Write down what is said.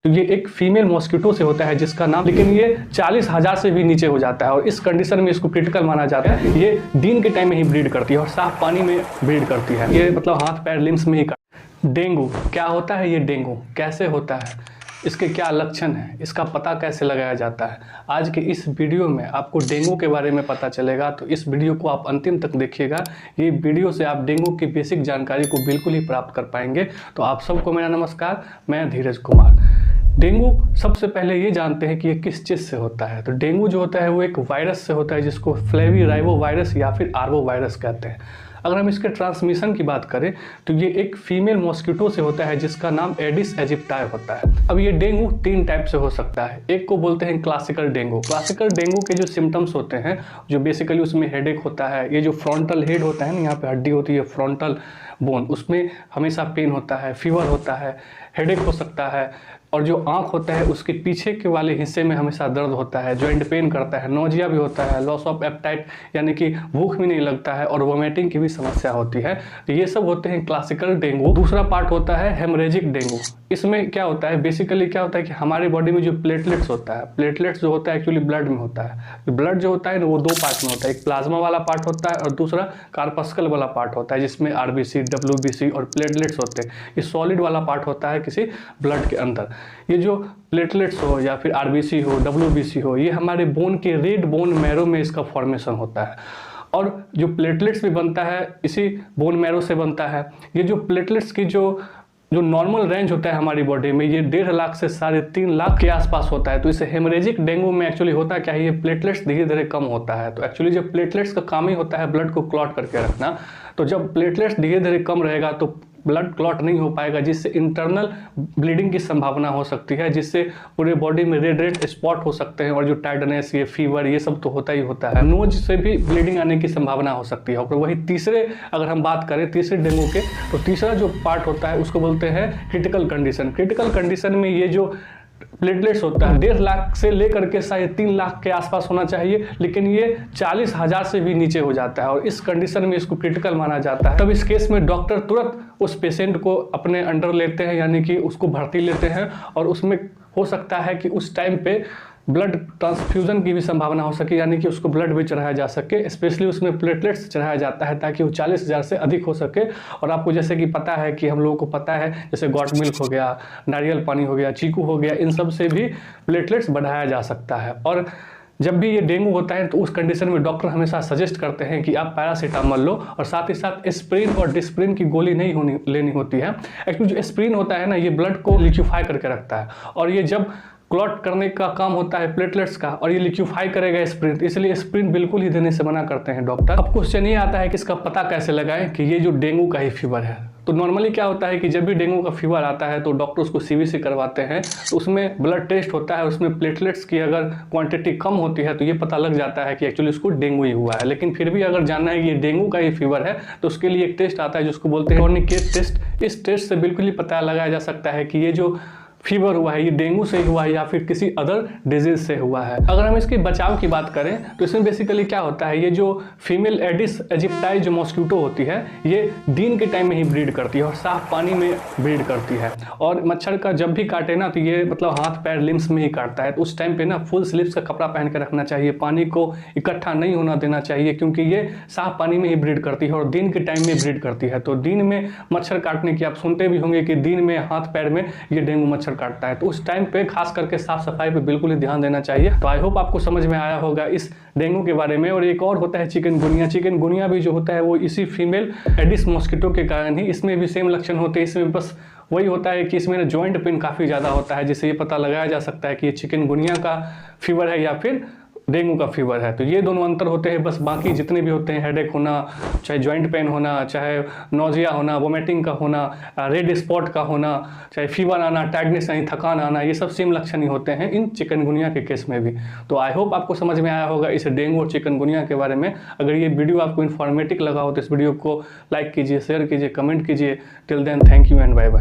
तो ये एक फीमेल मॉस्किटो से होता है जिसका नाम, लेकिन ये 40,000 से भी नीचे हो जाता है और इस कंडीशन में इसको क्रिटिकल माना जाता है। ये दिन के टाइम में ही ब्रीड करती है और साफ पानी में ब्रीड करती है। ये मतलब हाथ पैर लिम्स में ही डेंगू क्या होता है, ये डेंगू कैसे होता है, इसके क्या लक्षण हैं, इसका पता कैसे लगाया जाता है, आज के इस वीडियो में आपको डेंगू के बारे में पता चलेगा। तो इस वीडियो को आप अंतिम तक देखिएगा। ये वीडियो से आप डेंगू की बेसिक जानकारी को बिल्कुल ही प्राप्त कर पाएंगे। तो आप सबको मेरा नमस्कार, मैं धीरज कुमार। डेंगू सबसे पहले ये जानते हैं कि ये किस चीज़ से होता है। तो डेंगू जो होता है वो एक वायरस से होता है जिसको फ्लेविराइबो वायरस या फिर आर्बो वायरस कहते हैं। अगर हम इसके ट्रांसमिशन की बात करें तो ये एक फीमेल मॉस्किटो से होता है जिसका नाम एडिस एजिप्टाई होता है। अब ये डेंगू 3 टाइप से हो सकता है। एक को बोलते हैं क्लासिकल डेंगू। क्लासिकल डेंगू के जो सिम्टम्स होते हैं, जो बेसिकली उसमें हेडेक होता है, ये जो फ्रंटल हेड होता है ना, यहाँ पे हड्डी होती है फ्रंटल बोन, उसमें हमेशा पेन होता है, फीवर होता है, हेडेक हो सकता है, और जो आँख होता है उसके पीछे के वाले हिस्से में हमेशा दर्द होता है, जॉइंट पेन करता है, नोजिया भी होता है, लॉस ऑफ एपेटाइट यानी कि भूख भी नहीं लगता है, और वोमिटिंग की भी समस्या होती है। तो ये सब होते हैं क्लासिकल डेंगू। दूसरा पार्ट होता है हेमरेजिक डेंगू। इसमें क्या होता है, बेसिकली क्या होता है कि हमारी बॉडी में जो प्लेटलेट्स होता है, प्लेटलेट्स जो होता है एक्चुअली ब्लड में होता है। ब्लड जो होता है ना वो 2 पार्ट में होता है, एक प्लाज्मा वाला पार्ट होता है और दूसरा कार्पस्कल वाला पार्ट होता है जिसमें आरबीसी, डब्ल्यूबीसी और प्लेटलेट्स होते हैं। ये सॉलिड वाला पार्ट होता है किसी ब्लड के अंदर। ये जो प्लेटलेट्स हो या फिर आरबीसी हो, डब्ल्यूबीसी हो, ये हमारे बोन के रेड बोन मैरो में इसका फॉर्मेशन होता है। और जो प्लेटलेट्स भी बनता है इसी बोन मैरो से बनता है। ये जो प्लेटलेट्स की जो नॉर्मल रेंज होता है हमारी बॉडी में, ये 1.5 लाख से 3.5 लाख के आसपास होता है। तो इसे हेमरेजिक डेंगू में एक्चुअली होता क्या है, ये प्लेटलेट्स धीरे धीरे कम होता है। तो एक्चुअली जब प्लेटलेट्स का काम ही होता है ब्लड को क्लॉट करके रखना, तो जब प्लेटलेट्स धीरे धीरे कम रहेगा तो ब्लड क्लॉट नहीं हो पाएगा, जिससे इंटरनल ब्लीडिंग की संभावना हो सकती है, जिससे पूरे बॉडी में रेड स्पॉट हो सकते हैं, और जो टायर्डनेस, ये फीवर, ये सब तो होता ही होता है। नोज से भी ब्लीडिंग आने की संभावना हो सकती है। और वही तीसरे, अगर हम बात करें तीसरे डेंगू के, तो तीसरा जो पार्ट होता है उसको बोलते हैं क्रिटिकल कंडीशन। क्रिटिकल कंडीशन में ये जो प्लेटलेट्स होता है 1.5 लाख से लेकर के 3.5 लाख के आसपास होना चाहिए, लेकिन ये 40,000 से भी नीचे हो जाता है और इस कंडीशन में इसको क्रिटिकल माना जाता है। तब इस केस में डॉक्टर तुरंत उस पेशेंट को अपने अंडर लेते हैं, यानी कि उसको भर्ती लेते हैं, और उसमें हो सकता है कि उस टाइम पे ब्लड ट्रांसफ्यूजन की भी संभावना हो सके, यानी कि उसको ब्लड भी चढ़ाया जा सके। स्पेशली उसमें प्लेटलेट्स चढ़ाया जाता है ताकि वो 40,000 से अधिक हो सके। और आपको जैसे कि पता है कि हम लोगों को पता है, जैसे गॉट मिल्क हो गया, नारियल पानी हो गया, चीकू हो गया, इन सब से भी प्लेटलेट्स बढ़ाया जा सकता है। और जब भी ये डेंगू होता है तो उस कंडीशन में डॉक्टर हमेशा सजेस्ट करते हैं कि आप पैरासीटामोल लो, और साथ ही साथ एस्प्रिन और डिस्प्रिन की गोली नहीं लेनी होती है। एक्चुअली जो एस्प्रिन होता है ना, ये ब्लड को लिक्विफाई करके रखता है, और ये जब क्लॉट करने का काम होता है प्लेटलेट्स का, और ये लिक्विफाई करेगा एस्प्रिन, इसलिए एस्प्रिन बिल्कुल ही देने से मना करते हैं डॉक्टर। अब क्वेश्चन ये आता है कि इसका पता कैसे लगाएं कि ये जो डेंगू का ही फीवर है। तो नॉर्मली क्या होता है कि जब भी डेंगू का फीवर आता है तो डॉक्टर उसको सीवीसी करवाते हैं, तो उसमें ब्लड टेस्ट होता है, उसमें प्लेटलेट्स की अगर क्वांटिटी कम होती है तो ये पता लग जाता है कि एक्चुअली उसको डेंगू ही हुआ है। लेकिन फिर भी अगर जानना है कि ये डेंगू का ही फीवर है तो उसके लिए एक टेस्ट आता है जिसको बोलते हैं टोर्निकेट टेस्ट। इस टेस्ट से बिल्कुल ही पता लगाया जा सकता है कि ये जो फीवर हुआ है ये डेंगू से हुआ है या फिर किसी अदर डिजीज से हुआ है। अगर हम इसके बचाव की बात करें तो इसमें बेसिकली क्या होता है, ये जो फीमेल एडिस एजिप्टाई जो मॉस्किटो होती है, ये दिन के टाइम में ही ब्रीड करती है और साफ पानी में ब्रीड करती है। और मच्छर का जब भी काटे ना तो ये मतलब हाथ पैर लिम्स में ही काटता है। तो उस टाइम पे ना फुल स्लीव्स का कपड़ा पहन के रखना चाहिए, पानी को इकट्ठा नहीं होना देना चाहिए, क्योंकि ये साफ पानी में ही ब्रीड करती है और दिन के टाइम में ब्रीड करती है। तो दिन में मच्छर काटने की आप सुनते भी होंगे कि दिन में हाथ पैर में ये डेंगू मच्छर काटता है। तो उस टाइम पे खास करके साफ सफाई पे बिल्कुल ही ध्यान देना चाहिए। तो आई होप आपको समझ में आया होगा इस डेंगू के बारे में। और एक और होता है चिकनगुनिया। चिकनगुनिया भी जो होता है वो इसी फीमेल एडिस मॉस्किटो के कारण ही, इसमें भी सेम लक्षण होते हैं। इसमें बस वही होता है कि इसमें जॉइंट पेन काफ़ी ज़्यादा होता है, जिससे ये पता लगाया जा सकता है कि ये चिकनगुनिया का फीवर है या फिर डेंगू का फीवर है। तो ये दोनों अंतर होते हैं। बस बाकी जितने भी होते हैं, हेडेक होना, चाहे जॉइंट पेन होना, चाहे नोजिया होना, वोमिटिंग का होना, रेड स्पॉट का होना, चाहे फीवर आना, टायर्डनेस यानी थकान आना, ये सब सेम लक्षण ही होते हैं इन चिकनगुनिया के केस में भी। तो आई होप आपको समझ में आया होगा इस डेंगू और चिकनगुनिया के बारे में। अगर ये वीडियो आपको इन्फॉर्मेटिव लगा हो तो इस वीडियो को लाइक कीजिए, शेयर कीजिए, कमेंट कीजिए। Till then thank you and bye bye.